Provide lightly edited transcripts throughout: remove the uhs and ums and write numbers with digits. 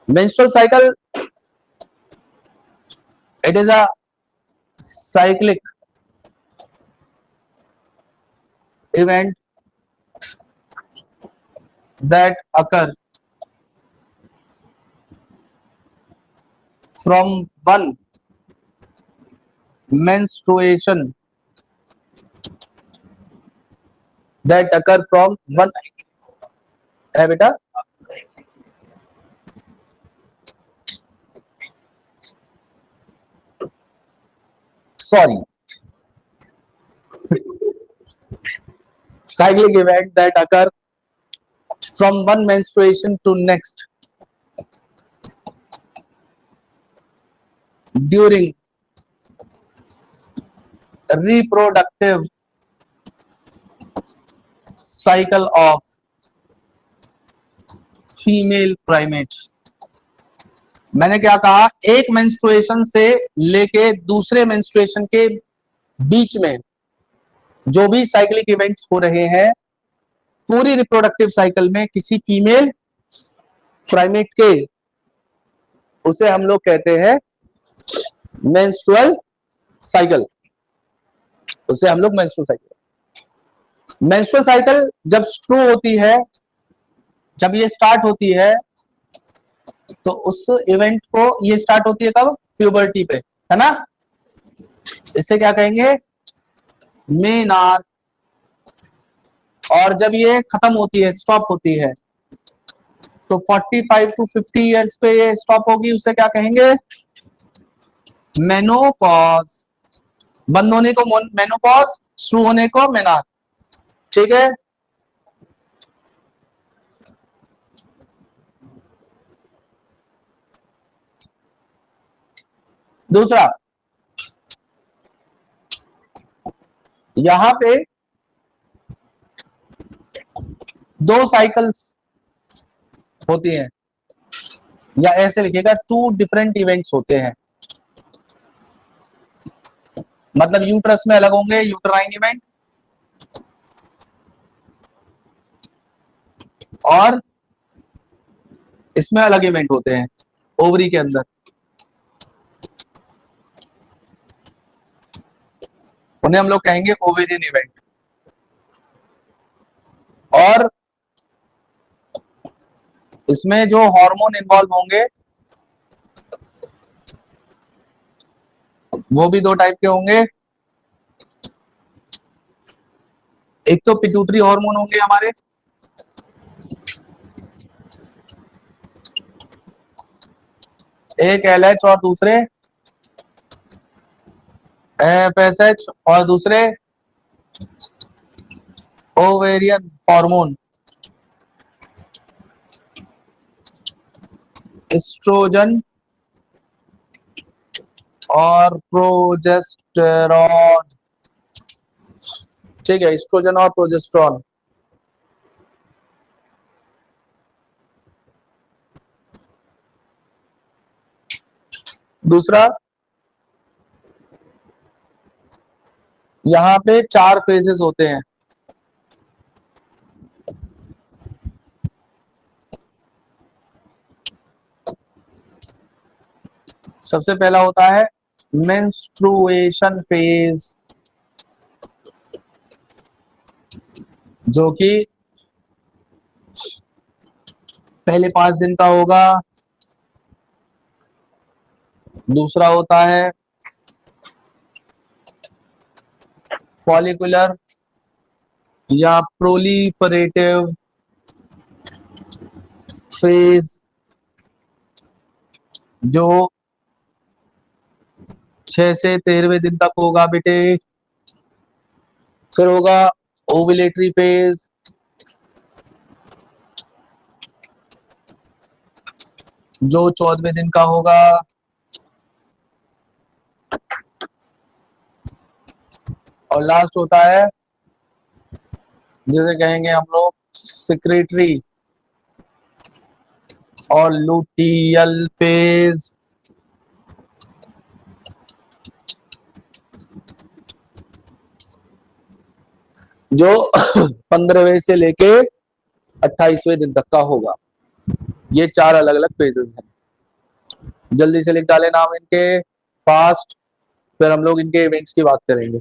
menstrual cycle, it is a cyclic event that occur from one menstruation that occur from one है बेटा sorry cyclic event that occur from one menstruation to next during reproductive cycle of female primate. मैंने क्या कहा, एक menstruation से लेके दूसरे menstruation के बीच में जो भी साइक्लिक इवेंट्स हो रहे हैं पूरी रिप्रोडक्टिव साइकिल में किसी फीमेल प्राइमेट के, उसे हम लोग कहते हैं मेंस्ट्रुअल साइकिल। उसे हम लोग मेंस्ट्रुअल साइकिल। मेंस्ट्रुअल साइकिल जब शुरू होती है, जब ये स्टार्ट होती है, तो उस इवेंट को, ये स्टार्ट होती है कब, प्यूबर्टी पे, है ना। इसे क्या कहेंगे, मेनार। और जब ये खत्म होती है, स्टॉप होती है, तो 45 टू 50 इयर्स पे ये स्टॉप होगी, उसे क्या कहेंगे, मेनोपॉज। बंद होने को मेनोपॉज, शुरू होने को मेनार। ठीक है। दूसरा, यहां पे दो साइकिल्स होती हैं, या ऐसे लिखिएगा टू डिफरेंट इवेंट्स होते हैं। मतलब यूट्रस में अलग होंगे यूट्राइन इवेंट, और इसमें अलग इवेंट होते हैं ओवरी के अंदर। उन्हें हम लोग कहेंगे ओवेरियन इवेंट। और इसमें जो हार्मोन इन्वॉल्व होंगे वो भी दो टाइप के होंगे। एक तो पिट्यूटरी हार्मोन होंगे हमारे, एक एलएच और दूसरे एफएसएच, और दूसरे ओवेरियन हार्मोन, एस्ट्रोजन और प्रोजेस्टेरॉन। ठीक है, एस्ट्रोजन और प्रोजेस्टेरॉन। दूसरा, यहां पे 4 फेजेस होते हैं। सबसे पहला होता है मेंस्ट्रुएशन फेज, जो कि पहले 5 दिन का होगा। दूसरा होता है फॉलिकुलर या प्रोलिफरेटिव फेज, जो 6 से 13वें दिन तक होगा बेटे। फिर होगा ओव्यूलेटरी फेज, जो 14वें दिन का होगा। और लास्ट होता है जिसे कहेंगे हम लोग सिक्रेटरी और लुटियल फेज, जो 15वें से लेके 28वें दिन तक का होगा। ये 4 अलग अलग फेजेस हैं। जल्दी से लिख डाले नाम इनके फास्ट, फिर हम लोग इनके इवेंट्स की बात करेंगे।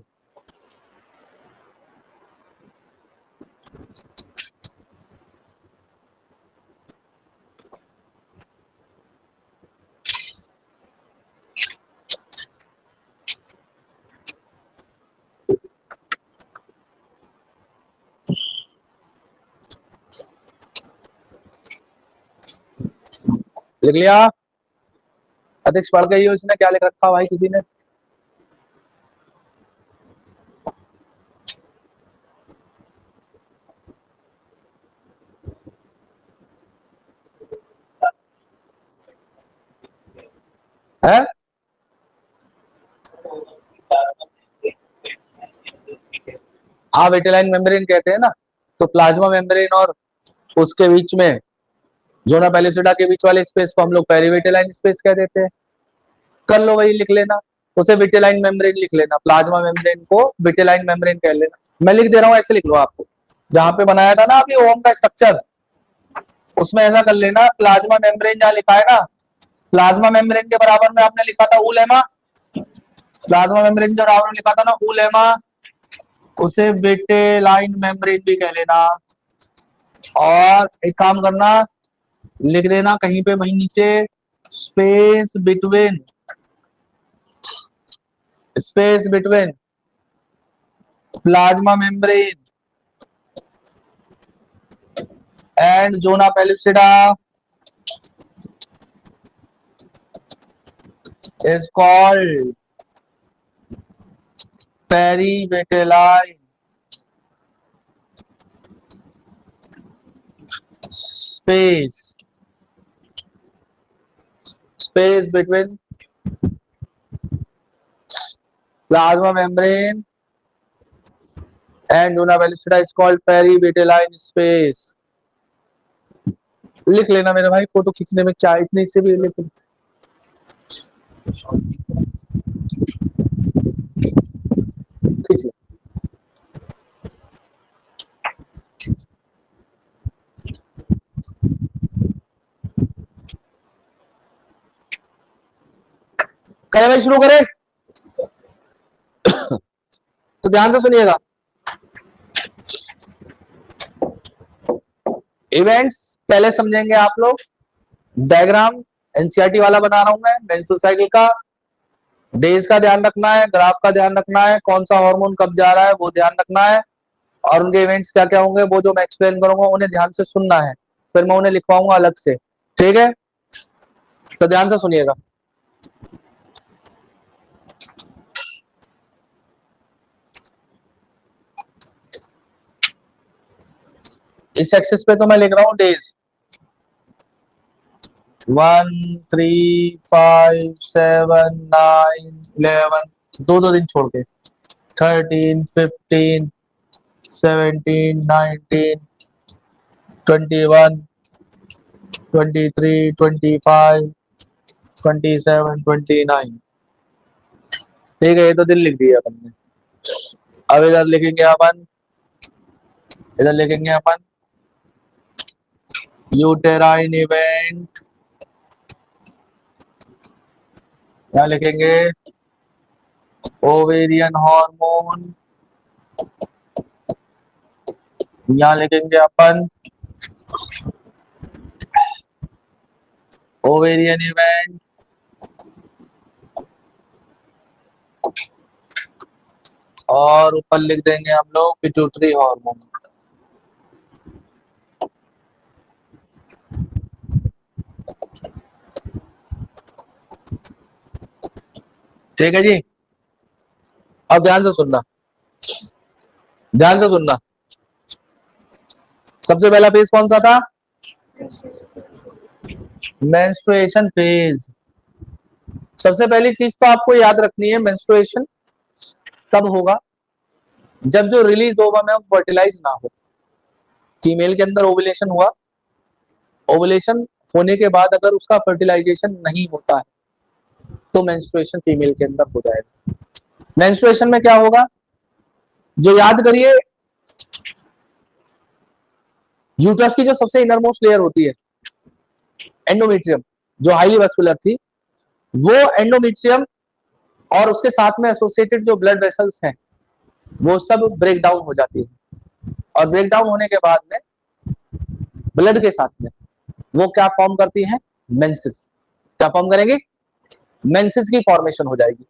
लिख लिया? अध्यक्ष पढ़ गई हो, इसने क्या लिख रखा भाई किसी ने? है? हाँ, विटेलाइन मेम्ब्रेन कहते हैं ना। तो प्लाज्मा मेम्ब्रेन और उसके बीच में जोना पेलिसिडा के बीच वाले स्पेस को हम लोग पेरीविटेलाइन स्पेस कह देते हैं। कर लो, वही लिख लेना, उसे विटेलाइन मेम्ब्रेन लिख लेना, प्लाज्मा मेम्ब्रेन को विटेलाइन मेम्ब्रेन कह लेना। मैं लिख दे रहा हूँ, ऐसे लिख लो आपको। जहां पे बनाया था ना अभी ओम का स्ट्रक्चर, उसमें ऐसा कर लेना, प्लाज्मा मेम्ब्रेन जहां लिखा है ना, प्लाज्मा मेम्ब्रेन के बराबर में आपने लिखा था उलेमा, प्लाज्मा मेम्ब्रेन के बराबर में लिखा था ना उलेमा, उसे विटेलाइन मेम्ब्रेन भी कह लेना। और एक काम करना, लिख देना कहीं पे वहीं नीचे, space between plasma membrane and zona pellucida is called perivitelline space between plasma membrane and Luna Ballista is called perivitelline space। लिख लेना मेरे भाई, फोटो खींचने में क्या इतने से भी लिख खींच। करें भाई, शुरू करें? तो ध्यान से सुनिएगा। इवेंट्स पहले समझेंगे आप लोग। डायग्राम एनसीईआरटी वाला बना रहा हूं मैं, मेंस्ट्रुअल साइकिल का। डेज का ध्यान रखना है, ग्राफ का ध्यान रखना है, कौन सा हार्मोन कब जा रहा है वो ध्यान रखना है, और उनके इवेंट्स क्या क्या होंगे वो जो मैं एक्सप्लेन करूंगा उन्हें ध्यान से सुनना है, फिर मैं उन्हें लिखवाऊंगा अलग से। ठीक है, तो ध्यान से सुनिएगा। इस एक्सिस पे तो मैं लिख रहा हूँ डेज 1 3 5 7 9 11, दो दो दिन छोड़ के 13 15 17 19 21 23 25 27 29। ठीक है, ये तो दिन लिख दिया अपन ने। अब इधर लिखेंगे अपन, इधर लिखेंगे अपन यूटेराइन इवेंट, यहाँ लिखेंगे ओवेरियन हार्मोन, यहाँ लिखेंगे अपन ओवेरियन इवेंट, और ऊपर लिख देंगे हम लोग पिट्यूटरी हार्मोन। ठीक है जी, अब ध्यान से सुनना, ध्यान से सुनना। सबसे पहला फेज कौन सा था? Menstruation phase. सबसे पहली चीज तो आपको याद रखनी है, मेंस्ट्रुएशन कब होगा? जब जो रिलीज ओवम है फर्टिलाइज ना हो। फीमेल के अंदर ओवुलेशन हुआ, ओवुलेशन होने के बाद अगर उसका फर्टिलाइजेशन नहीं होता है तो मेंस्ट्रुएशन फीमेल के अंदर हो जाएगा। मेंस्ट्रुएशन में क्या होगा, जो याद करिए, यूट्रस की जो सबसे इनरमोस्ट लेयर होती है एंडोमेट्रियम, जो हाईली वैस्कुलर थी, वो एंडोमेट्रियम और उसके साथ में एसोसिएटेड जो ब्लड वेसल्स हैं वो सब ब्रेक डाउन हो जाती है, और ब्रेक डाउन होने के बाद में ब्लड के साथ में वो क्या फॉर्म करती है, मेंसेस। क्या फॉर्म करेंगे, मेंसेस की फॉर्मेशन हो जाएगी।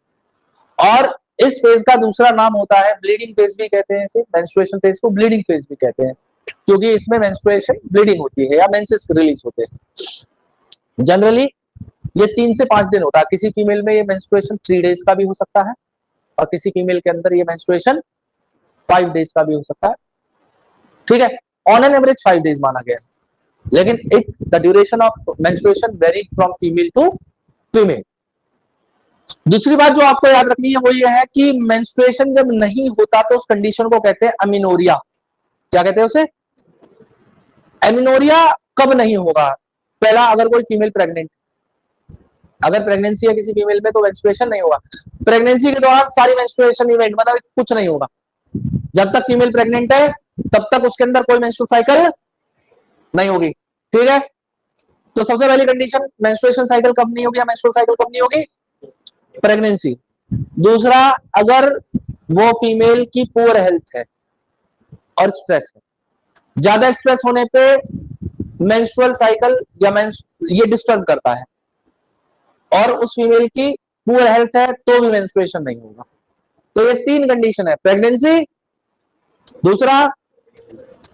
और इस फेज का दूसरा नाम होता है ब्लीडिंग फेज भी कहते हैं इसे, मेंस्ट्रुएशन फेज को ब्लीडिंग फेज भी कहते हैं, क्योंकि इसमें मेंस्ट्रुएशन ब्लीडिंग होती है या मेंसेस रिलीज होते हैं। जनरली ये 3 से 5 दिन होता है। किसी फीमेल में ये मेंस्ट्रुएशन 3 डेज का भी हो सकता है, और किसी फीमेल के अंदर ये मेंस्ट्रुएशन 5 डेज का भी हो सकता है। ठीक है, ऑन एन एवरेज 5 डेज माना गया है, लेकिन it the duration of menstruation vary from female to female. दूसरी बात जो आपको याद रखनी है वो ये है कि मेंस्ट्रुएशन जब नहीं होता तो उस कंडीशन को कहते हैं अमीनोरिया। क्या कहते हैं उसे, एमिनोरिया। कब नहीं होगा, पहला, अगर कोई फीमेल प्रेग्नेंट, अगर प्रेगनेंसी है किसी फीमेल में तो मेंस्ट्रुएशन नहीं होगा। प्रेगनेंसी के दौरान सारी मेंस्ट्रुएशन इवेंट मतलब कुछ नहीं होगा। जब तक फीमेल प्रेग्नेंट है तब तक उसके अंदर कोई मेंस्ट्रुअल साइकिल नहीं होगी। ठीक है, तो सबसे पहली कंडीशन मेंस्ट्रुएशन साइकिल कब नहीं होगी या मेंस्ट्रुअल साइकिल कब नहीं होगी, प्रेगनेंसी। दूसरा, अगर वो फीमेल की पुअर हेल्थ है और स्ट्रेस है, ज्यादा स्ट्रेस होने पे मेंस्ट्रुअल साइकिल या ये डिस्टर्ब करता है, और उस फीमेल की पुअर हेल्थ है तो भी मेंस्ट्रुएशन नहीं होगा। तो ये 3 कंडीशन है, प्रेगनेंसी, दूसरा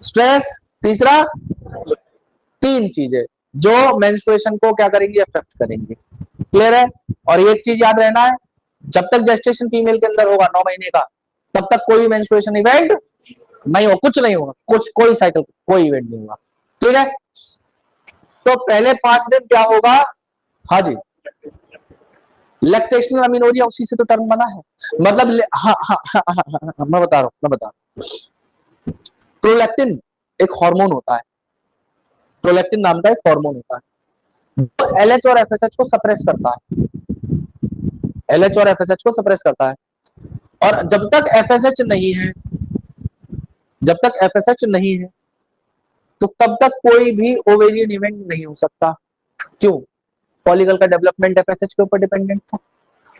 स्ट्रेस, तीसरा, 3 चीजें जो मेंस्ट्रुएशन को क्या करेंगी, अफेक्ट करेंगे। क्लियर है। और एक चीज याद रहना है, जब तक जेस्टेशन फीमेल के अंदर होगा 9 महीने का, तब तक कोई मेंस्ट्रुएशन इवेंट नहीं होगा, कुछ नहीं होगा, कुछ कोई साइकिल कोई इवेंट नहीं होगा। ठीक है, तो पहले 5 दिन क्या होगा, हाँ जी, लैक्टेशनल अमीनोरिया, उसी से तो टर्म बना है, मतलब मैं बता रहा हूं। प्रोलैक्टिन एक हार्मोन होता है, प्रोलैक्टिन नाम का एक हार्मोन होता है जो एलएच और एफएसएच को सप्रेस करता है, एलएच और एफएसएच को सप्रेस करता है। और जब तक एफएसएच नहीं है, जब तक एफएसएच नहीं है तो तब तक कोई भी ओवेरियन इवेंट नहीं हो सकता। क्यों, फॉलिकल का डेवलपमेंट एफएसएच के ऊपर डिपेंडेंट था।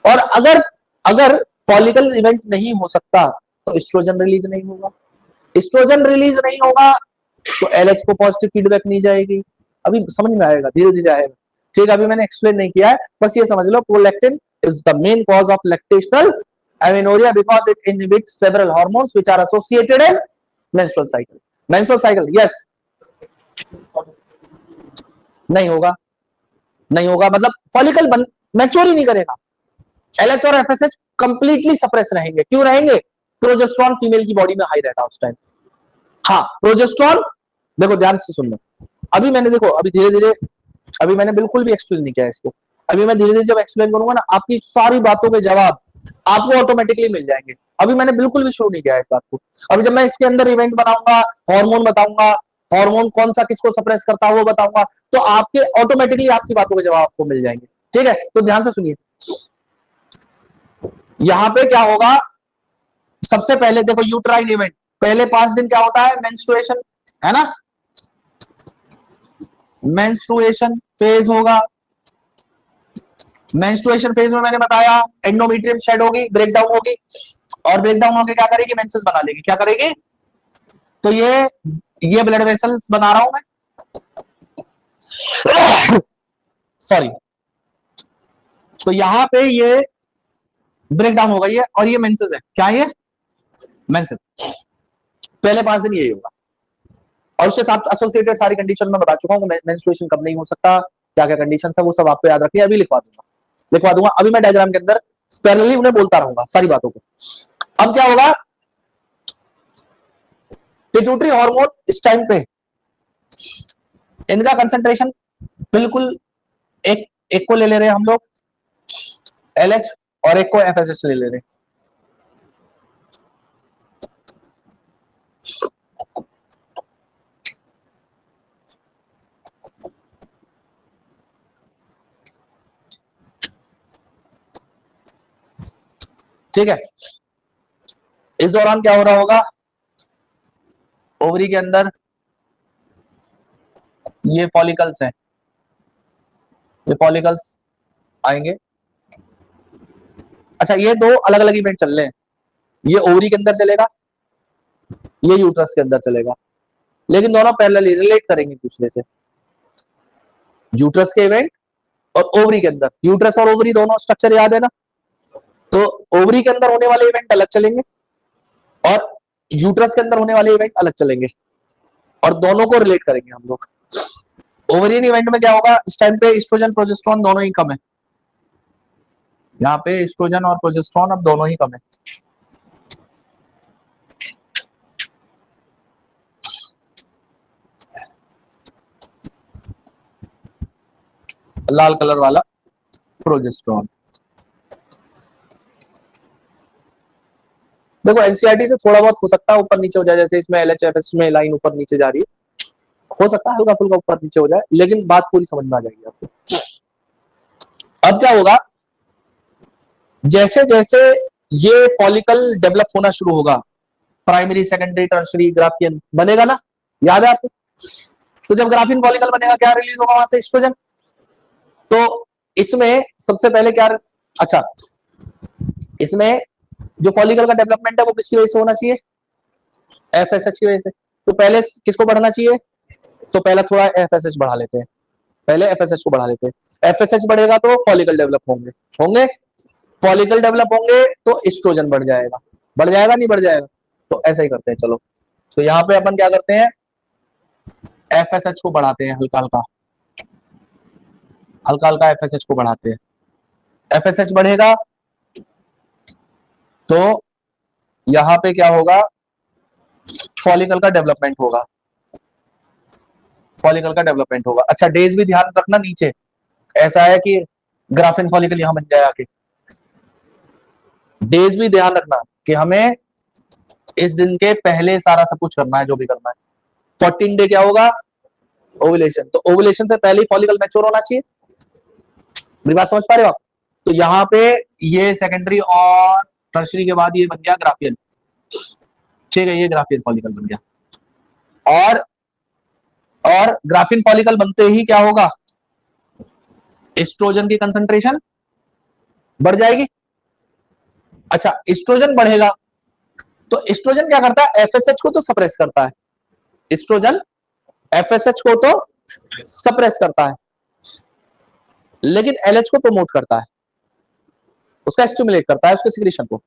और अगर अगर फॉलिकल इवेंट नहीं हो सकता तो एस्ट्रोजन रिलीज नहीं होगा, एस्ट्रोजन रिलीज नहीं होगा तो एलएच को पॉजिटिव फीडबैक नहीं जाएगी। अभी समझ में आएगा, धीरे धीरे आएगा। ठीक, अभी मैंने एक्सप्लेन नहीं किया है, बस ये समझ लो, prolactin is the main cause of lactational amenorrhea because it inhibits several hormones which are associated in menstrual cycle. Menstrual cycle, yes, नहीं होगा, नहीं होगा, मतलब फॉलिकल मैच्योर ही नहीं करेगा। एलएच और एफएसएच कंप्लीटली सप्रेस रहेंगे। क्यों रहेंगे, प्रोजेस्टेरॉन फीमेल की बॉडी में हाई रहता है उस टाइम। हाँ, प्रोजेस्टेरॉन, देखो ध्यान से सुन लो, अभी मैंने देखो, अभी धीरे धीरे, अभी मैंने बिल्कुल भी एक्सप्लेन नहीं किया इसको, अभी मैं धीरे धीरे जब एक्सप्लेन करूंगा ना, आपकी सारी बातों के जवाब आपको ऑटोमेटिकली मिल जाएंगे। अभी मैंने बिल्कुल भी शुरू नहीं किया इस बात को। अभी जब मैं इसके अंदर इवेंट बनाऊंगा, हार्मोन बताऊंगा, हार्मोन कौन सा किसको सप्रेस करता है वो बताऊंगा, तो आपके ऑटोमेटिकली आपकी बातों के जवाब आपको मिल जाएंगे। ठीक है, तो ध्यान से सुनिए, यहां पे क्या होगा, सबसे पहले देखो यूट्राइन इवेंट, पहले 5 दिन क्या होता है, मेंस्ट्रुएशन, है ना, मेंस्ट्रुएशन फेज होगा। मेंस्ट्रुएशन फेज में मैंने बताया एंडोमेट्रियम शेड होगी, ब्रेकडाउन होगी, और ब्रेकडाउन होकर क्या करेगी, मेंसेस बना लेगी। क्या करेगी, तो ये ब्लड वेसल्स बना रहा हूं मैं, सॉरी, तो यहां पे ये ब्रेकडाउन होगा ये, और ये मेंसेस है, क्या ये मेंसेस। पहले 5 दिन यही होगा, और उसके साथ एसोसिएटेड सारी कंडीशन में बता चुका हूं, मेंस्ट्रुएशन कब नहीं हो सकता, क्या क्या कंडीशन है, वो सब आपको याद रखिए, अभी लिखवा दूंगा। अभी मैं डायग्राम के अंदर पैरेलली उन्हें बोलता रहूंगा सारी बातों को। अब क्या होगा, पिट्यूटरी हार्मोन इस टाइम पे इनका कंसंट्रेशन बिल्कुल एक एक को ले रहे हैं हम लोग एलएच, और एक को एफएसएच ले रहे हैं। ठीक है, इस दौरान क्या हो रहा होगा, ओवरी के अंदर ये फॉलिकल्स हैं, ये फॉलिकल्स आएंगे, अच्छा, ये दो अलग अलग इवेंट चल रहे हैं, ये ओवरी के अंदर चलेगा, ये यूट्रस के अंदर चलेगा, लेकिन दोनों पैरेलली रिलेट करेंगे एक दूसरे से। यूट्रस के इवेंट और ओवरी के अंदर, यूट्रस और ओवरी दोनों स्ट्रक्चर याद है ना, तो ओवरी के अंदर होने वाले इवेंट अलग चलेंगे और यूट्रस के अंदर होने वाले इवेंट अलग चलेंगे, और दोनों को रिलेट करेंगे हम लोग। ओवरियन इवेंट में क्या होगा, इस टाइम पे एस्ट्रोजन प्रोजेस्टेरोन दोनों ही कम है, यहाँ पे एस्ट्रोजन और प्रोजेस्टेरोन अब दोनों ही कम है। लाल कलर वाला प्रोजेस्टेरोन। देखो एनसीईआरटी से थोड़ा बहुत हो सकता है ऊपर नीचे हो जाए, जैसे इसमें एलएचएफएस में लाइन ऊपर नीचे जा रही है, हो सकता है हल्का फुल्का ऊपर नीचे हो जाए, लेकिन बात पूरी समझ में आ जाएगी आपको। अब क्या होगा, जैसे जैसे ये फॉलिकल डेवलप होना शुरू होगा, प्राइमरी सेकेंडरी टर्शियरी ग्राफियन बनेगा ना, याद है आपको? तो जब ग्राफिन फॉलिकल बनेगा क्या रिलीज होगा वहां से, एस्ट्रोजन। तो इसमें सबसे पहले क्या, अच्छा इसमें जो फॉलिकल का डेवलपमेंट है वो किसकी वजह से होना चाहिए, एफएसएच की वजह से। तो पहले किसको बढ़ाना चाहिए, तो पहले थोड़ा एफएसएच बढ़ा लेते हैं, पहले एफएसएच को बढ़ा लेते हैं। एफएसएच बढ़ेगा तो फॉलिकल डेवलप होंगे, होंगे फॉलिकल डेवलप होंगे तो एस्ट्रोजन बढ़ जाएगा, बढ़ जाएगा नहीं बढ़ जाएगा, तो ऐसा ही करते हैं। चलो तो यहाँ पे अपन क्या करते हैं, एफएसएच को बढ़ाते हैं, हल्का हल्का हल्का हल्का एफएसएच को बढ़ाते हैं। एफएसएच बढ़ेगा तो यहाँ पे क्या होगा, फॉलिकल का डेवलपमेंट होगा, फॉलिकल का डेवलपमेंट होगा। अच्छा डेज भी ध्यान रखना, नीचे ऐसा है कि ग्राफिन फॉलिकल यहां बन जाए आके, डेज भी ध्यान रखना कि हमें इस दिन के पहले सारा सब कुछ करना है जो भी करना है। 14 डे क्या होगा, ओवुलेशन, तो ओवुलेशन से पहले ही फॉलिकल मैच्योर होना चाहिए। मेरी बात समझ पा रहे हो आप? तो यहाँ पे ये सेकेंडरी और टर्शियरी के बाद ये बन गया ग्राफियन, ठीक है, ये ग्राफियन फॉलिकल बन गया। और ग्राफिन फॉलिकल बनते ही क्या होगा, एस्ट्रोजन की कंसंट्रेशन बढ़ जाएगी। अच्छा एस्ट्रोजन बढ़ेगा तो एस्ट्रोजन क्या करता है, एफएसएच को तो सप्रेस करता है, एस्ट्रोजन एफएसएच को तो सप्रेस करता है, लेकिन एलएच को प्रमोट करता है, उसका स्टिमुलेट करता है उसके सिक्रीशन को।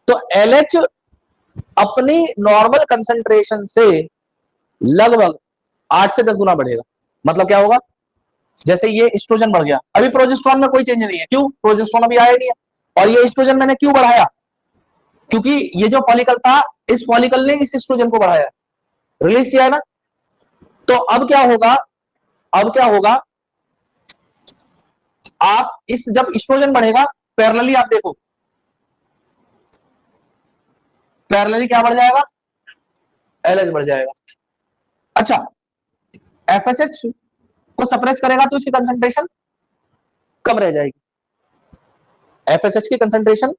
तो एलएच अपनी नॉर्मल कंसंट्रेशन से लगभग 8 से 10 गुना बढ़ेगा। मतलब क्या होगा, जैसे ये एस्ट्रोजन बढ़ गया, अभी प्रोजेस्टेरोन में कोई चेंज नहीं है, क्यों, प्रोजेस्टेरोन अभी आया नहीं है, और ये एस्ट्रोजन मैंने क्यों बढ़ाया, क्योंकि ये जो फॉलिकल था इस फॉलिकल ने इस एस्ट्रोजन को बढ़ाया, रिलीज किया है ना। तो अब क्या होगा, अब क्या होगा, आप इस जब एस्ट्रोजन बढ़ेगा पैरेलली आप देखो, पैरेलली क्या बढ़ जाएगा, एलएच बढ़ जाएगा। अच्छा एफएसएच को सप्रेस करेगा तो इसकी कंसंट्रेशन कम रह जाएगी, एफएसएच की कंसंट्रेशन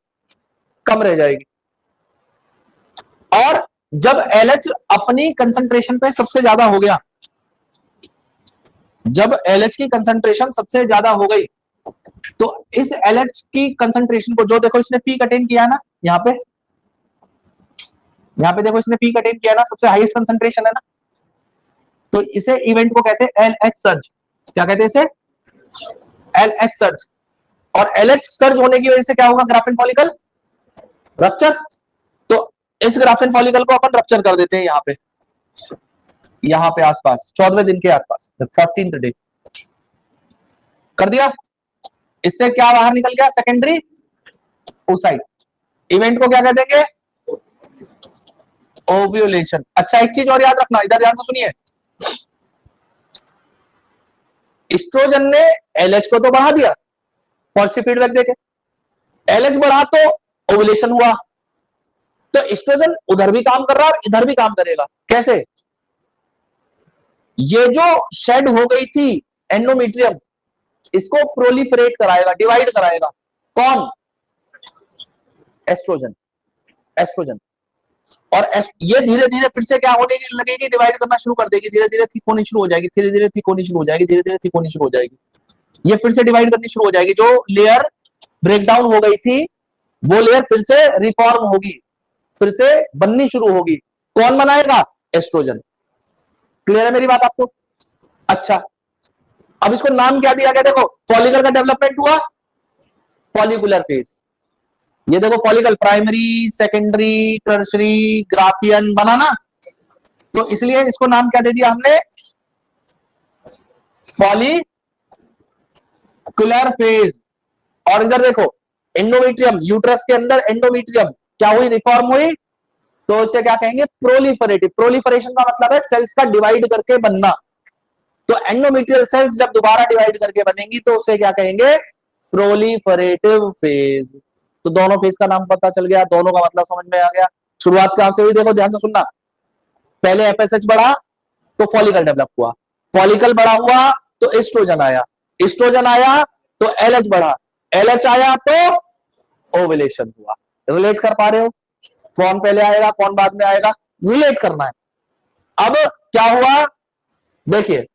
कम रह जाएगी। और जब एलएच अपनी कंसंट्रेशन पे सबसे ज्यादा हो गया, जब एलएच की कंसंट्रेशन सबसे ज्यादा हो गई, तो इस एलएच की कंसंट्रेशन को, जो देखो इसने पीक अटेन किया ना, यहाँ पे देखो इसने पीक अटेन किया ना, सबसे हाईएस्ट कंसंट्रेशन है ना, तो इसे इवेंट को कहते हैं एलएच सर्ज। क्या कहते हैं इसे, एलएच सर्ज। और एलएच सर्ज होने की वजह से क्या होगा, ग्राफिन फॉलिकल रप्चर। तो इस ग्राफिन फॉलिकल को अपन रप्चर कर देते हैं यहाँ पे आसपास 14वें दिन के आसपास, 14th डे कर दिया। इससे क्या बाहर निकल गया, सेकेंडरी oocyte। इवेंट को क्या कह देंगे, ओव्यूलेशन। अच्छा एक चीज और याद रखना, इधर ध्यान से सुनिए, एस्ट्रोजन ने एलएच को तो बढ़ा दिया पॉजिटिव फीडबैक देके, एलएच बढ़ा तो ओव्यूलेशन हुआ, तो एस्ट्रोजन उधर भी काम कर रहा है और इधर भी काम करेगा। कैसे, ये जो शेड हो गई थी एंडोमेट्रियम, इसको प्रोलिफरेट कराएगा, डिवाइड कराएगा, कौन, एस्ट्रोजन, एस्ट्रोजन। और ये धीरे धीरे फिर से क्या होने लगेगी, डिवाइड करना शुरू कर देगी, धीरे धीरे थिक होनी शुरू हो जाएगी, धीरे धीरे थिक होनी शुरू हो जाएगी, धीरे धीरे थिक होनी शुरू हो जाएगी, ये फिर से डिवाइड करनी शुरू हो जाएगी। जो लेयर ब्रेकडाउन हो गई थी वो लेयर फिर से रिफॉर्म होगी, फिर से बननी शुरू होगी। कौन बनाएगा? एस्ट्रोजन। क्लियर है मेरी बात आपको? अच्छा, अब इसको नाम क्या दिया गया? देखो, फॉलिकल का डेवलपमेंट हुआ, फॉलिकुलर फेज। ये देखो, follicle primary, secondary, tertiary, Graafian बना ना, तो इसलिए इसको नाम क्या दे दिया हमने? Follicular phase. और इधर देखो, एंडोमेट्रियम, यूट्रस के अंदर एंडोमेट्रियम क्या हुई? रिफॉर्म हुई, तो इसे क्या कहेंगे? प्रोलिफरेटिव। प्रोलिफरेशन का मतलब है सेल्स का डिवाइड करके बनना। तो एंडोमेट्रियल सेल्स जब दोबारा डिवाइड करके बनेंगी तो उसे क्या कहेंगे? Proliferative phase. तो दोनों फेज का नाम पता चल गया, दोनों का मतलब समझ में आ गया। शुरुआत कहां से हुई? देखो ध्यान से सुनना। पहले एफएसएच बढ़ा तो फॉलिकल डेवलप हुआ, फॉलिकल बड़ा हुआ तो एस्ट्रोजन आया, एस्ट्रोजन आया तो एलएच बढ़ा, एलएच आया तो ओवुलेशन हुआ। रिलेट कर पा रहे हो? कौन पहले आएगा, कौन बाद में आएगा? रिलेट करना है। अब क्या हुआ? देखिए,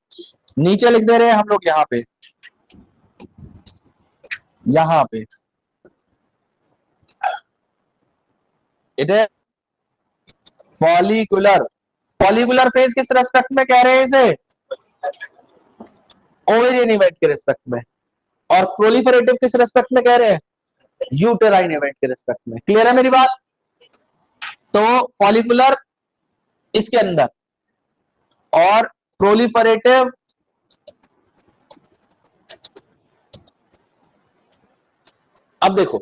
नीचे लिख दे रहे हैं हम लोग, यहां पे इट है फॉलिकुलर। फॉलिकुलर फेज किस रेस्पेक्ट में कह रहे हैं इसे? ओवेरियन इवेंट के रेस्पेक्ट में। और प्रोलिफरेटिव किस रेस्पेक्ट में कह रहे हैं? यूटेराइन इवेंट के रेस्पेक्ट में। क्लियर है मेरी बात? तो फॉलिकुलर इसके अंदर और प्रोलिफरेटिव अब देखो,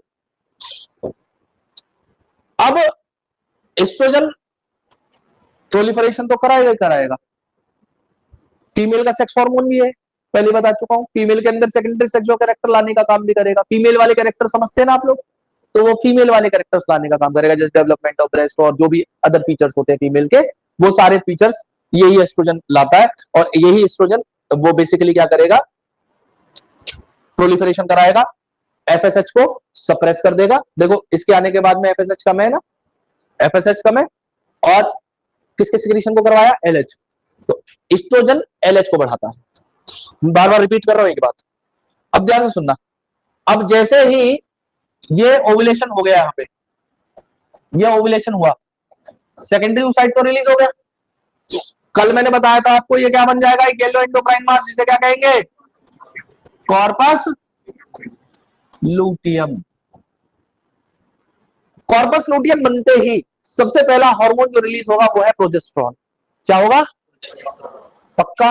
अब एस्ट्रोजन प्रोलिफरेशन तो कराएगा ही कराएगा। फीमेल का सेक्स हार्मोन भी है, पहले बता चुका हूं। फीमेल के अंदर सेकेंडरी सेक्सुअल कैरेक्टर लाने का काम भी करेगा। फीमेल वाले कैरेक्टर समझते हैं ना आप लोग? तो वो फीमेल वाले कैरेक्टर्स लाने का काम करेगा, जैसे डेवलपमेंट ऑफ ब्रेस्ट और जो भी अदर फीचर्स होते हैं फीमेल के, वो सारे फीचर्स यही एस्ट्रोजन लाता है। और यही एस्ट्रोजन वो बेसिकली क्या करेगा? प्रोलिफरेशन कराएगा, एफएसएच को सप्रेस कर देगा। देखो, इसके आने के बाद में एफएसएच कम है ना, एफएसएच कम है, और किसके सिक्रीशन को करवाया? एलएच। तो एस्ट्रोजन एलएच को बढ़ाता है। बार बार रिपीट कर रहा हूं एक बात, अब ध्यान से सुनना। अब जैसे ही ये ओवुलेशन हो गया, यहां पे ये ओवुलेशन हुआ, सेकेंडरी oocyte तो रिलीज हो गया। कल मैंने बताया था आपको, ये क्या बन जाएगा? एक येलो एंडोक्राइन मास, जिसे क्या कहेंगे? Corpus luteum. कॉर्पस लूटियम बनते ही सबसे पहला हार्मोन जो रिलीज होगा वो है प्रोजेस्टेरॉन। क्या होगा? पक्का?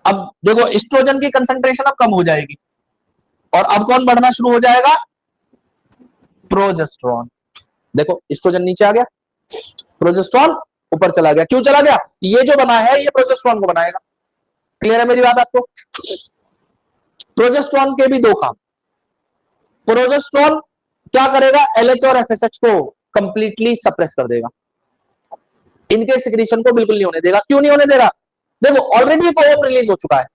अब देखो, एस्ट्रोजन की कंसंट्रेशन अब कम हो जाएगी, और अब कौन बढ़ना शुरू हो जाएगा? प्रोजेस्टेरॉन। देखो, एस्ट्रोजन नीचे आ गया, प्रोजेस्टेरॉन ऊपर चला गया। क्यों चला गया? ये जो बना है ये प्रोजेस्टेरॉन को बनाएगा। क्लियर है मेरी बात आपको? प्रोजेस्टेरॉन के भी दो काम। प्रोजेस्टेरॉन क्या करेगा? एलएच और एफएसएच को कंप्लीटली सप्रेस कर देगा, इनके सिक्रीशन को बिल्कुल नहीं होने देगा। क्यों नहीं होने देगा? देखो, ऑलरेडी एक ओवम रिलीज हो चुका है,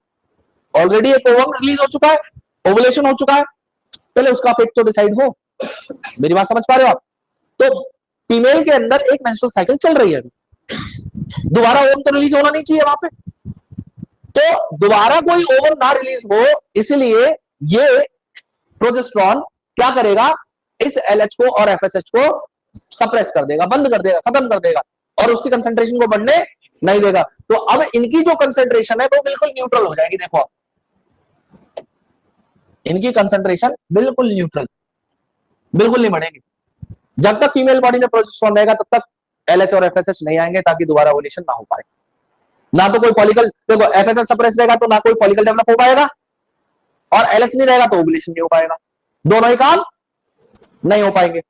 ऑलरेडी एक ओवम रिलीज हो चुका है, ओवुलेशन हो चुका है, पहले उसका फेट तो डिसाइड हो। मेरी बात समझ पा रहे हो आप? तो फीमेल के अंदर एक मेंस्ट्रुअल साइकिल चल रही है, दोबारा ओवम तो रिलीज होना नहीं चाहिए वहां पे, तो दोबारा कोई ओवम ना रिलीज हो, इसलिए ये प्रोजेस्टेरॉन क्या करेगा? इस एलएच को और एफएसएच को सप्रेस कर देगा, बंद कर देगा, खत्म कर देगा, और उसकी कंसंट्रेशन को बढ़ने नहीं देगा। तो अब इनकी जो कंसंट्रेशन है वो बिल्कुल न्यूट्रल हो जाएगी। देखो, इनकी कंसंट्रेशन बिल्कुल न्यूट्रल, बिल्कुल नहीं बढ़ेगी। जब तक फीमेल बॉडी में प्रोजेस्टेरॉन रहेगा तब तक एलएच और एफएसएच नहीं आएंगे, ताकि दोबारा ओवुलेशन ना हो पाए। ना तो कोई फॉलिकल, देखो एफएसएच सप्रेस रहेगा तो ना कोई फॉलिकल डेवलप हो पाएगा, और एलएच नहीं रहेगा तो ओवुलेशन नहीं हो पाएगा, दोनों ही काम नहीं हो पाएंगे।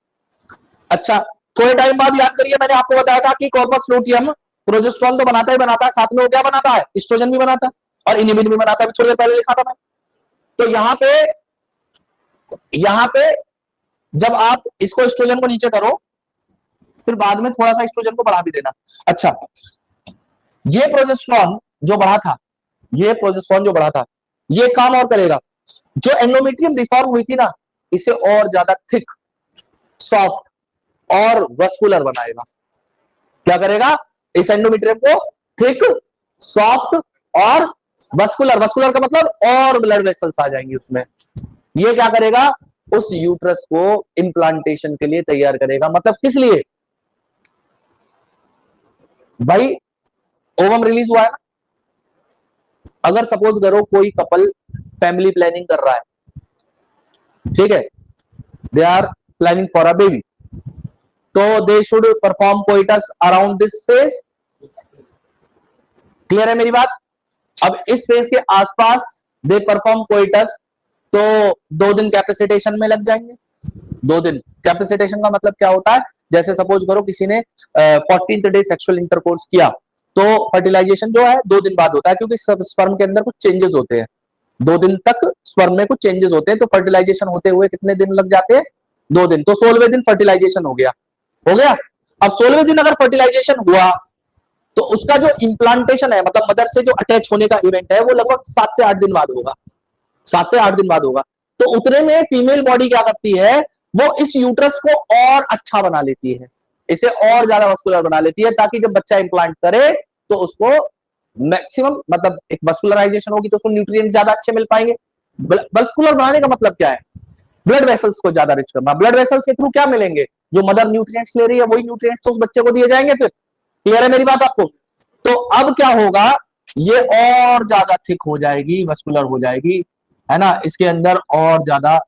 अच्छा, थोड़े टाइम बाद याद करिए, मैंने आपको बताया था कि कॉर्पस लूटियम प्रोजेस्टेरॉन तो बनाता ही बनाता है, साथ में वो क्या बनाता है? एस्ट्रोजन भी बनाता है, और इनहिबिन भी बनाता है, थोड़ी देर पहले लिखा था मैं। तो यहां पे जब आप इसको एस्ट्रोजन को नीचे करो, फिर बाद में थोड़ा सा एस्ट्रोजन को बढ़ा भी देना। अच्छा, ये प्रोजेस्टेरॉन जो बढ़ा था, ये प्रोजेस्टेरॉन जो बढ़ा था, ये काम और करेगा। जो एंडोमेट्रियम रिफॉर्म हुई थी ना, इसे और ज्यादा थिक, सॉफ्ट और वस्कुलर बनाएगा। क्या करेगा? इस एंडोमेट्रियम को थिक, सॉफ्ट और वस्कुलर। वस्कुलर का मतलब और ब्लड वेसल्स आ जाएंगे उसमें। ये क्या करेगा? उस यूट्रस को इम्प्लांटेशन के लिए तैयार करेगा। मतलब किस लिए भाई, ओवम रिलीज हुआ है ना। अगर सपोज करो कोई कपल फैमिली प्लानिंग कर रहा है, ठीक है, they are planning for a baby, तो they should perform coitus around this phase. Clear है मेरी बात? अब इस फेज के आसपास दे परफॉर्म कोइटस, तो 2 दिन कैपेसिटेशन में लग जाएंगे। 2 दिन कैपेसिटेशन का मतलब क्या होता है, जैसे सपोज करो किसी ने 14th डे सेक्सुअल इंटरकोर्स किया, तो फर्टिलाइजेशन जो है 2 दिन बाद होता है, क्योंकि स्पर्म के अंदर कुछ चेंजेस होते हैं। 2 दिन तक स्पर्म में कुछ चेंजेस होते हैं, तो फर्टिलाइजेशन होते हुए कितने दिन लग जाते हैं? 2 दिन। तो 16वें दिन फर्टिलाइजेशन हो गया। अब 16वें दिन अगर फर्टिलाइजेशन हुआ, तो उसका जो इम्प्लांटेशन है, मतलब मदर से जो अटैच होने का इवेंट है, वो लगभग 7 से 8 दिन बाद होगा। 7 से 8 दिन बाद होगा। तो उतने में फीमेल बॉडी क्या करती है, वो इस यूट्रस को और अच्छा बना लेती है, इसे और ज्यादा मस्कुलर बना लेती है, ताकि जब बच्चा इंप्लांट करे तो उसको मैक्सिमम, मतलब एक मस्कुलराइजेशन होगी तो उसको न्यूट्रिएंट ज्यादा अच्छे मिल पाएंगे। मस्कुलर बनाने का मतलब क्या है? ब्लड वेसल्स को ज्यादा रिच करना। ब्लड वेसल्स के थ्रू क्या मिलेंगे? जो मदर न्यूट्रिएंट्स ले रही है वही न्यूट्रिएंट्स तो उस बच्चे को दिए जाएंगे। फिर क्लियर है मेरी बात आपको? तो अब क्या होगा, ये और ज्यादा थिक हो जाएगी, मस्कुलर हो जाएगी, है ना, इसके अंदर और ज्यादा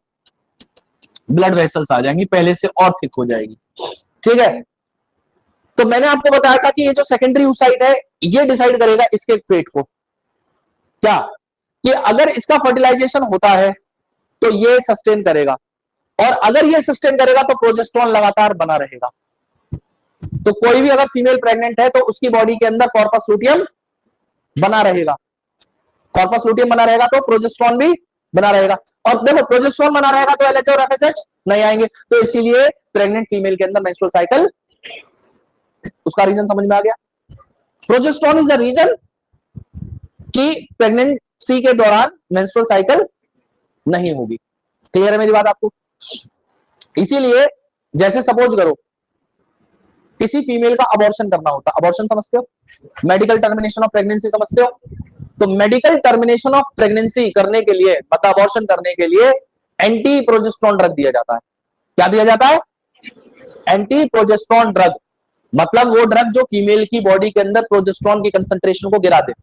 ब्लड वेसल्स आ जाएंगी, पहले से और थिक हो जाएगी। ठीक है, तो मैंने आपको बताया था कि ये जो सेकेंडरी oocyte है, ये डिसाइड करेगा इसके फेट को। क्या कि अगर इसका फर्टिलाइजेशन होता है तो ये सस्टेन करेगा, और अगर ये सस्टेन करेगा तो प्रोजेस्टेरॉन लगातार बना रहेगा। तो कोई भी अगर फीमेल प्रेग्नेंट है तो उसकी बॉडी के अंदर कॉर्पस लूटियम बना रहेगा। कॉर्पस लूटियम बना रहेगा तो प्रोजेस्टेरॉन भी बना रहेगा। और देखो, प्रोजेस्टेरॉन बना रहेगा तो एलएचओ और एफएसएच नहीं आएंगे, तो इसीलिए प्रेग्नेंट फीमेल के अंदर मेंस्ट्रुअल साइकिल, उसका रीजन समझ में आ गया। प्रोजेस्टेरॉन इज द रीजन कि प्रेगनेंसी के दौरान मेंस्ट्रुअल साइकिल नहीं होगी। क्लियर है मेरी बात आपको? इसीलिए जैसे सपोज करो किसी फीमेल का अबॉर्शन करना होता, अबॉर्शन समझते हो, मेडिकल टर्मिनेशन ऑफ प्रेगनेंसी समझते हो, तो मेडिकल टर्मिनेशन ऑफ प्रेगनेंसी करने के लिए, मतलब अबॉर्शन करने के लिए एंटी प्रोजेस्टेरॉन ड्रग दिया जाता है। क्या दिया जाता है? Anti progesterone drug. मतलब वो ड्रग जो फीमेल की बॉडी के अंदर प्रोजेस्टेरॉन की कंसंट्रेशन को गिरा दे,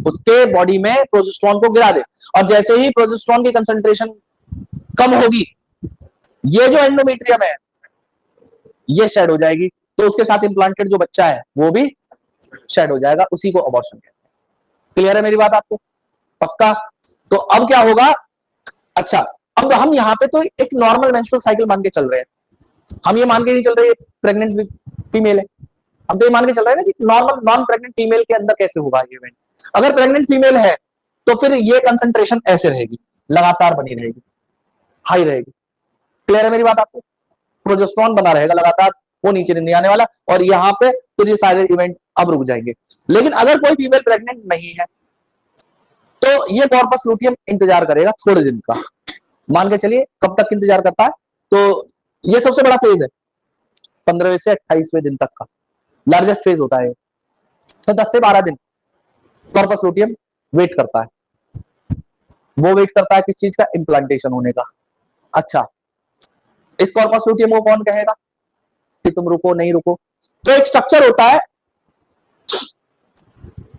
उसके बॉडी में प्रोजेस्टेरॉन को गिरा दे, और जैसे ही प्रोजेस्टेरॉन की कंसंट्रेशन कम होगी, ये जो एंडोमेट्रियम है ये शेड हो जाएगी, तो उसके साथ इंप्लांटेड जो बच्चा है वो भी शेड हो जाएगा, उसी को अबॉर्शन कहते हैं। क्लियर है मेरी बात आपको? पक्का? तो अब क्या होगा, अच्छा, अब हम यहाँ पे तो एक नॉर्मल मेंस्ट्रुअल साइकिल मान के चल रहे हैं, हम ये मान के नहीं चल रहे प्रेग्नेंट फीमेल है, हम तो ये मान के चल रहे हैं ना कि नॉर्मल नॉन प्रेग्नेंट फीमेल के अंदर कैसे होगा ये इवेंट। अगर प्रेग्नेंट फीमेल है तो फिर ये कंसंट्रेशन ऐसे रहेगी, लगातार बनी रहेगी, हाई रहेगी। क्लियर है मेरी बात आपको? प्रोजेस्टेरॉन बना रहेगा लगातार, वो नीचे नहीं आने वाला, और यहाँ पे फिर ये सारे इवेंट अब रुक जाएंगे। लेकिन अगर कोई फीमेल प्रेग्नेंट नहीं है तो ये कॉर्पस लूटियम इंतजार करेगा थोड़े दिन का। मान के चलिए कब तक इंतजार करता है, तो ये सबसे बड़ा फेज है 15वें से 28वें दिन तक का लार्जेस्ट फेज होता है। तो 10 से 12 दिन कॉर्पस लूटियम वेट करता है। वो वेट करता है किस चीज का? इम्प्लांटेशन होने का। अच्छा, इस कॉर्पस लूटियम को कौन कहेगा कि तुम रुको नहीं रुको? तो एक स्ट्रक्चर होता है,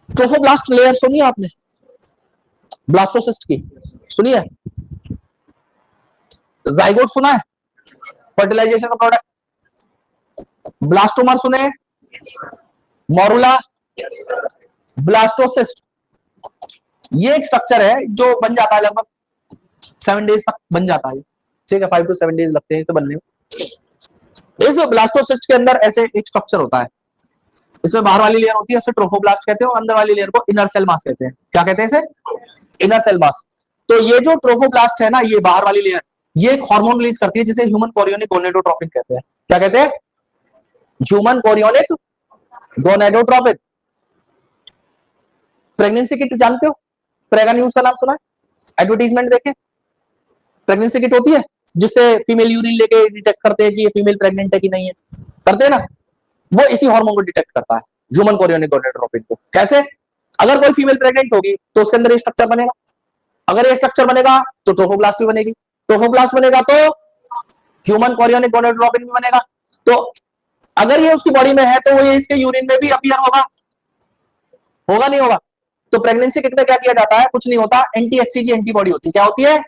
ट्रोफोब्लास्ट लेयर सुनी है आपने? ब्लास्टोसिस्ट की सुनी है? जाइगोट सुना है, फर्टिलाइजेशन का प्रोडक्ट? ब्लास्टोमर सुने? Morula, blastocyst. ये एक स्ट्रक्चर है जो बन जाता है लगभग 7 डेज तक बन जाता है। ठीक है, 5 to 7 डेज लगते हैं इसे बनने में। इस ब्लास्टोसिस्ट के अंदर ऐसे एक स्ट्रक्चर होता है, इसमें बाहर वाली लेयर होती है, उसे ट्रोफोब्लास्ट कहते हैं, और अंदर वाली लेयर को इनर सेल मास कहते हैं। क्या कहते हैं इसे? Inner cell mass. तो ये जो ट्रोफोब्लास्ट है ना, ये बाहर वाली लेयर, ये एक हार्मोन रिलीज करती है जिसे ह्यूमन कोरियोनिक गोनेडोट्रोपिन कहते हैं। क्या कहते हैं? Human chorionic gonadotropin. Pregnancy kit जानते हो? प्रेगा न्यूज का नाम सुना है? एडवर्टीजमेंट देखे? प्रेगनेंसी किट होती है जिससे फीमेल यूरिन लेके डिटेक्ट करते हैं कि ये फीमेल प्रेग्नेंट है कि नहीं है, करते हैं ना? वो इसी हार्मोन को डिटेक्ट करता है, ह्यूमन कोरियोनिक गोनेडोट्रोपिन को। कैसे? अगर कोई फीमेल प्रेग्नेंट होगी तो उसके अंदर ये स्ट्रक्चर बनेगा, अगर ये स्ट्रक्चर बनेगा तो ट्रोफोब्लास्ट भी बनेगी, ट्रोफोप्लास्ट बनेगा तो ह्यूमन कोरियोनिक गोनाडोट्रोपिन भी बनेगा। तो अगर ये उसकी बॉडी में है तो वो ये इसके यूरिन में भी अपीयर होगा, होगा नहीं होगा? तो प्रेगनेंसी किट में क्या किया जाता है? कुछ नहीं होता, एंटी एचसीजी एंटीबॉडी होती है। क्या होती है?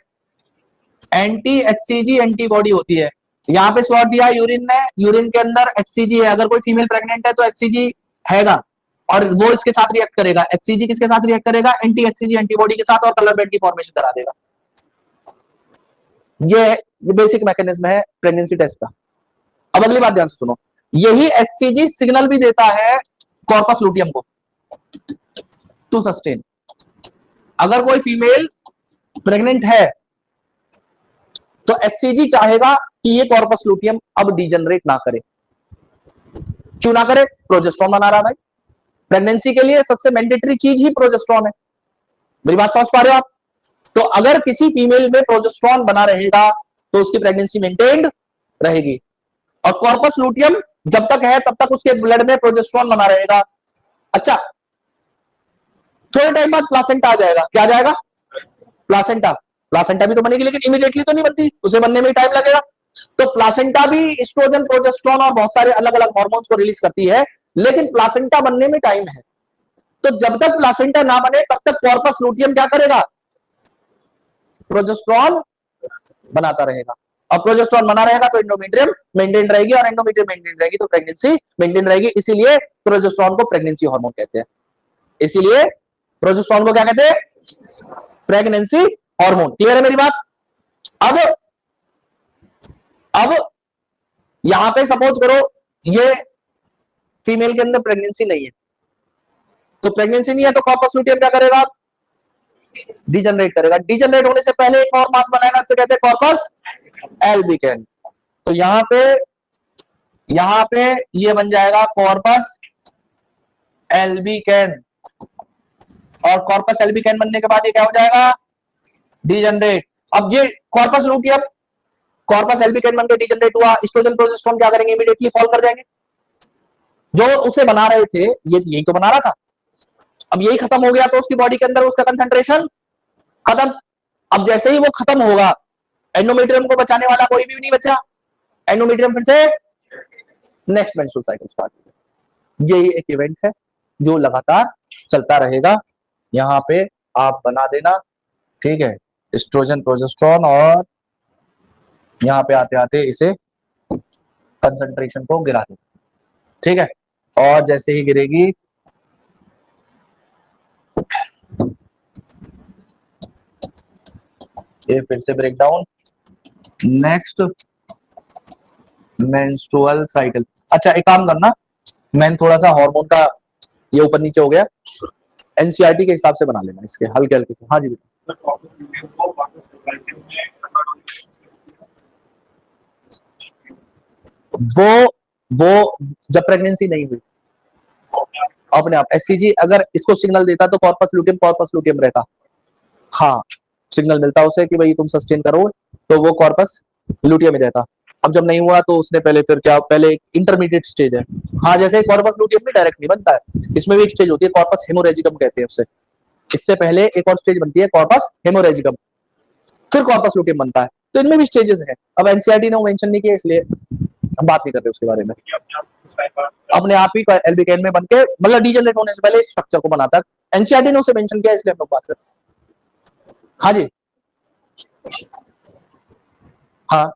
एंटी एचसीजी एंटीबॉडी होती है। यहाँ पे स्लॉट दिया है यूरिन में, यूरिन के अंदर एचसीजी है। अगर कोई फीमेल प्रेग्नेंट है तो एचसीजी हैगा और वो इसके साथ रिएक्ट करेगा। एचसीजी किसके साथ रिएक्ट करेगा? एंटी एचसीजी एंटीबॉडी के साथ, और कलर बेड की फॉर्मेशन करा देगा। ये बेसिक मैकेनिज्म है प्रेगनेंसी टेस्ट का। अब अगली बात ध्यान से सुनो, यही एचसीजी सिग्नल भी देता है कॉर्पस लूटियम को टू सस्टेन। अगर कोई फीमेल प्रेग्नेंट है तो एचसीजी चाहेगा कि ये कॉर्पस लूटियम अब डिजनरेट ना करे। क्यों ना करे? प्रोजेस्टेरॉन बना रहा भाई। प्रेगनेंसी के लिए सबसे मैंडेटरी चीज ही प्रोजेस्टेरॉन है। मेरी बात समझ पा रहे हो आप? तो अगर किसी फीमेल में प्रोजेस्टेरॉन बना रहेगा तो उसकी प्रेगनेंसी मेंटेन्ड रहेगी। और कॉर्पस लूटियम जब तक है तब तक उसके ब्लड में प्रोजेस्टेरॉन बना रहेगा। अच्छा, थोड़े टाइम बाद प्लासेंटा आ जाएगा। क्या आ जाएगा? प्लासेंटा। प्लासेंटा भी तो बनेगी, लेकिन इमीडिएटली तो नहीं बनती, उसे बनने में टाइम लगेगा। तो प्लासेंटा भी एस्ट्रोजन, प्रोजेस्टेरॉन और बहुत सारे अलग अलग हार्मोन्स को रिलीज करती है, लेकिन प्लासेंटा बनने में टाइम है। तो जब तक प्लासेंटा ना बने तब तक कॉर्पस लूटियम क्या करेगा? प्रोजेस्टेरॉन बनाता रहेगा। और प्रोजेस्टेरॉन बना रहेगा तो एंडोमेट्रियम मेंटेन रहेगी, और एंडोमेट्रियम मेंटेन रहेगी तो प्रेगनेंसी मेंटेन रहेगी। इसीलिए प्रोजेस्टेरॉन को प्रेगनेंसी हार्मोन कहते हैं। इसीलिए प्रोजेस्टेरॉन को क्या कहते हैं? Pregnancy hormone. क्लियर है मेरी बात? अब यहां पे सपोज करो ये फीमेल के अंदर प्रेगनेंसी नहीं है, तो प्रेगनेंसी नहीं है तो कॉर्पस लूटियम क्या करेगा? डिजनरेट करेगा। डिजनरेट होने से पहले एक और मास बनाएगा, जिसे कहते हैं कॉर्पस एल्बिकैन। तो यहां पे ये बन जाएगा कॉर्पस एल्बिकैन, और कॉर्पस एल्बिकैन बनने के बाद ये क्या हो जाएगा? डिजनरेट। अब ये कॉर्पस लूटियम कॉर्पस एल्बिकैन बनकर डिजनरेट हुआ, एस्ट्रोजन प्रोजेस्टेरॉन क्या करेंगे? इमीडिएटली फॉल कर जाएंगे। जो उसे बना रहे थे ये यही तो बना रहा था, अब यही खत्म हो गया तो उसकी बॉडी के अंदर उसका कंसंट्रेशन खत्म। अब जैसे ही वो खत्म होगा, एंडोमेट्रियम को बचाने वाला कोई भी नहीं बचा। एंडोमेट्रियम फिर से नेक्स्ट मेंस्ट्रुअल साइकिल स्टार्ट होगा। यही एक इवेंट है जो लगातार चलता रहेगा। यहां पे आप बना देना, ठीक है, एस्ट्रोजन प्रोजेस्टेरॉन, और यहां पे आते आते इसे कंसंट्रेशन को गिरा देना, ठीक है। और जैसे ही गिरेगी ये फिर से break down, next menstrual cycle. अच्छा, एक काम करना, मैं थोड़ा सा हार्मोन का ये ऊपर नीचे हो गया, एनसीईआरटी के हिसाब से बना लेना इसके हल्के हल्के से। हाँ जी, वो जब प्रेगनेंसी नहीं हुई अपने आप एचसीजी अगर इसको सिग्नल देता तो कॉर्पस लूटियम रहता। हाँ, सिग्नल मिलता उसे कि भाई तुम सस्टेन करो, तो वो कॉर्पस लूटियम में रहता। अब जब नहीं हुआ तो उसने पहले इंटरमीडिएट स्टेज है। हाँ, जैसे कॉर्पस लूटियम भी डायरेक्ट नहीं बनता है, इसमें भी एक स्टेज होती है, कॉर्पस हेमोरेजिकम कहते हैं उससे। इससे पहले एक और स्टेज बनती है कॉर्पस हेमोरेजिकम, फिर कॉर्पस लूटियम बनता है। तो इनमें भी स्टेजेस है। अब एनसीईआरटी ने मेंशन नहीं किया इसलिए हम बात नहीं कर रहे उसके बारे में। अपने आप ही एल्बिकैन में बनके, मतलब डीजनरेट होने से पहले इस स्ट्रक्चर को बनाता है। एनसीईआरटी ने उसे मेंशन किया इसलिए हम लोग बात कर रहे हैं। हाँ जी, हाँ,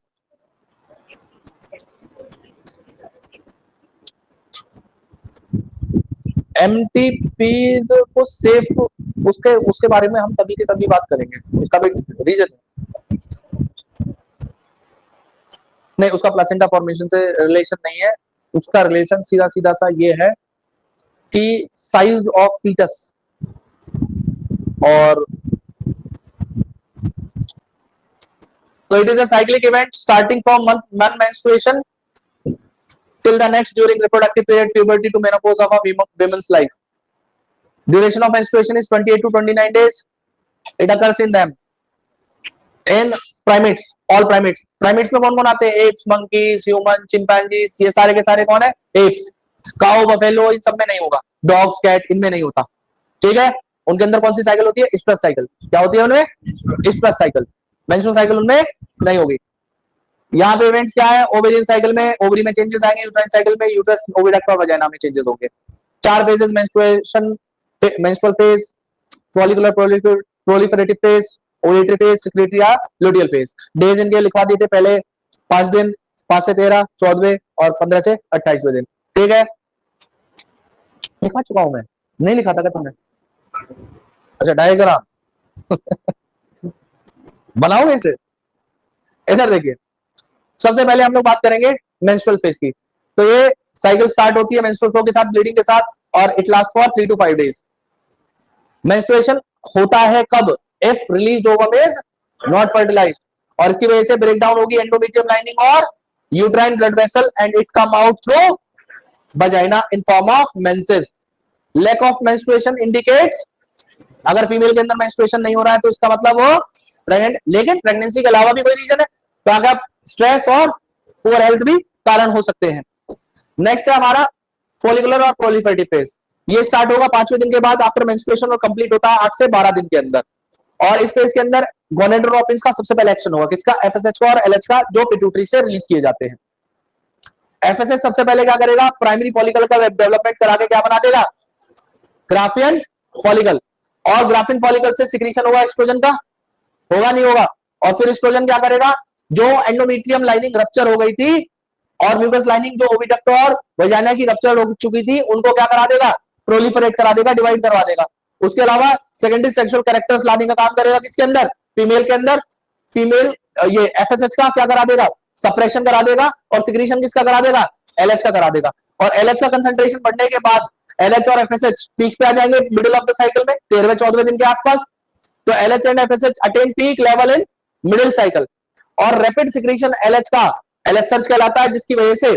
एमटीपीज को सेफ उसके बारे में हम तभी के तभी बात करेंगे। उसका भी रीजन नहीं, उसका प्लेसेंटा फॉर्मेशन से रिलेशन नहीं है। उसका रिलेशन सीधा सीधा सा ये है कि साइज ऑफ फीटस, और तो it is a cyclic event starting from month menstruation till the next during reproductive period, puberty to menopause of a woman's life. Duration of menstruation is 28 to 29 days. It occurs in them. In primates, all primates. Primates में कौन कौन आते हैं? apes, monkeys, human, chimpanzees, ये सारे के सारे कौन है? apes. cow, buffalo इन सब में नहीं होगा। dogs, cat इनमें नहीं होता, ठीक है। उनके अंदर कौन सी साइकिल होती है? Stress cycle. क्या होती है उनमें? Stress cycle. मेंस्ट्रुअल साइकिल उनमें नहीं होगी। यहाँ पे इवेंट्स क्या है, ओवेरियन साइकिल में ओवरी में चेंजेस आएंगे, यूट्राइन साइकिल में यूट्रस, ओविडक्ट और वजाइना में चेंजेस होंगे। 4 phases, menstruation, menstrual phase, follicular proliferative phase, ovulatory phase, secretory या लुटियल फेज। डेज इनके लिखवा दिए थे पहले, 5 दिन, 5 से 13, 14वें और 15 से 28वें दिन। ठीक है, लिखा चुका हूं मैं, नहीं लिखा था क्या तुमने? अच्छा, डायग्राम बनाओगे इसे? इधर देखिए, सबसे पहले हम लोग बात करेंगे मेंस्ट्रुअल फेज की। तो ये साइकिल स्टार्ट होती है मेंस्ट्रुअल फ्लो के साथ, ब्लीडिंग के साथ, और it last for 3 to 5 days. Menstruation होता है कब? If release ovum is not fertilised, और इसकी वजह से ब्रेक डाउन होगी एंडोमेट्रियम लाइनिंग और uterine blood vessel and it come out through vagina in form of menses. Lack of menstruation indicates, अगर फीमेल के अंदर मेंस्ट्रुएशन नहीं हो रहा है तो इसका मतलब वो प्रेग्नेंट, लेकिन प्रेगनेंसी के अलावा भी कोई रीजन है तो अगर स्ट्रेस और पुअर हेल्थ भी कारण हो सकते हैं। नेक्स्ट है हमारा फॉलिकुलर और प्रोलिफरेटिव फेज। ये स्टार्ट होगा 5वें दिन के बाद आफ्टर मेंस्ट्रुएशन और कंप्लीट होता है 8 से 12 दिन के अंदर। और इस फेज के अंदर गोनेडोट्रोपिन्स का सबसे पहले एक्शन होगा, किसका? एफएसएच का और एलएच का, जो पिट्यूटरी से रिलीज किए जाते हैं। एफएसएच सबसे पहले क्या करेगा? प्राइमरी फॉलिकल का डेवलपमेंट करा के क्या बना देगा? Graafian follicle. और ग्राफियन फॉलिकल से सिक्रीशन होगा एस्ट्रोजन का, होगा नहीं होगा? और फिर एस्ट्रोजन क्या करेगा? जो एंडोमेट्रियम लाइनिंग रप्चर हो गई थी और म्यूकस लाइनिंग जो ओविडक्ट और वजाइना की रप्चर हो चुकी थी, उनको क्या करा देगा? प्रोलिफरेट करा देगा, डिवाइड करवा देगा। उसके अलावा सेकेंडरी सेक्सुअल कैरेक्टर्स लाने का काम करेगा किसके अंदर? फीमेल के अंदर। फीमेल ये एफएसएच का क्या करा देगा? सप्रेशन करा देगा। और सिक्रीशन किसका करा देगा? एलएच का करा देगा। और एलएच का कंसंट्रेशन बढ़ने के बाद एलएच और एफएसएच पीक पे आ जाएंगे मिडिल ऑफ द साइकिल में 13वें-14वें दिन के आसपास। तो LH and FSH attain peak level in middle cycle. और रैपिड सिक्रीशन एलएच का एलएच सर्ज कहलाता है, जिसकी वजह से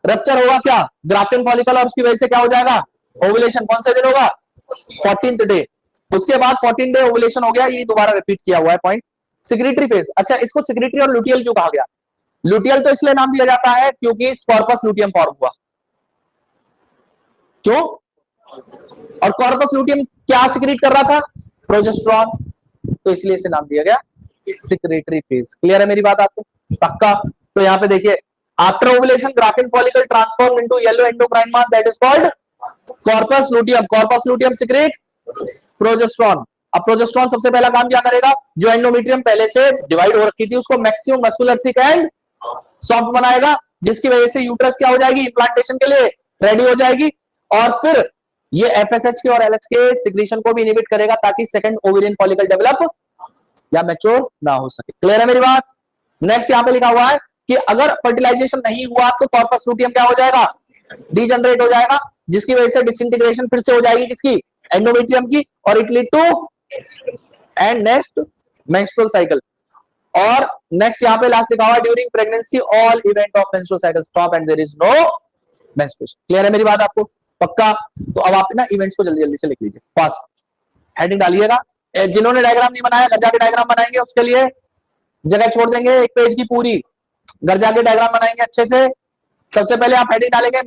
रप्चर होगा क्या? ग्राफियन फॉलिकल, और उसकी वजह से क्या हो जाएगा? ओवुलेशन। कौन सा दिन होगा? 14th day. उसके बाद 14 डे ओवुलेशन हो गया, ये दोबारा रिपीट किया हुआ है पॉइंट। सिक्रेटरी फेज, अच्छा इसको सिक्रेटरी और लुटियल क्यों कहा गया? लुटियल तो इसलिए नाम दिया जाता है क्योंकि कॉर्पस लुटियम फॉर्म हुआ। क्यों? और कॉर्पस लुटियम क्या सिक्रेट कर रहा था? प्रोजेस्टेरॉन, तो इसलिए इसे नाम दिया गया सिक्रेटरी फेज। क्लियर है मेरी बात आपको? पक्का? तो यहाँ पे देखिए, after ovulation Graafian follicle transform into yellow endocrine mass that is called corpus luteum. Corpus luteum secrete progesterone. अब प्रोजेस्टेरॉन सबसे पहला काम क्या करेगा? जो एंडोमेट्रियम पहले से डिवाइड हो रखी थी उसको maximum muscular thick and soft बनाएगा, जिसकी वजह से यूट्रस क्या हो जाएगी? इम्प्लांटेशन के लिए रेडी हो जाएगी। और फिर ये एफएसएच के और एलएच के सिक्रीशन को भी इनहिबिट करेगा ताकि सेकंड ओवेरियन फॉलिकल डेवलप या मैच्योर ना हो सके। क्लियर है मेरी बात? नेक्स्ट यहाँ पे लिखा हुआ है कि अगर फर्टिलाइजेशन नहीं हुआ तो कॉर्पस लुटियम क्या हो जाएगा? डीजनरेट हो जाएगा, जिसकी वजह से डिसइंटीग्रेशन फिर से हो जाएगी किसकी? एंडोमेट्रियम की, और it lead to end next menstrual cycle. और नेक्स्ट यहाँ पे लास्ट लिखा हुआ है during pregnancy all event of menstrual cycle stop and there is no menstruation. Clear है मेरी बात आपको? पक्का? तो अब आप ना इवेंट्स को जल्दी जल्दी से लिख लीजिए, फास्ट हेडिंग डालिएगा। जिन्होंने डायग्राम नहीं बनाया घर जाके डायग्राम बनाएंगे, उसके लिए जगह छोड़ देंगे एक पेज की पूरी, घर जाके डायग्राम बनाएंगे अच्छे से। सबसे पहले आप हेडिंग डालेंगे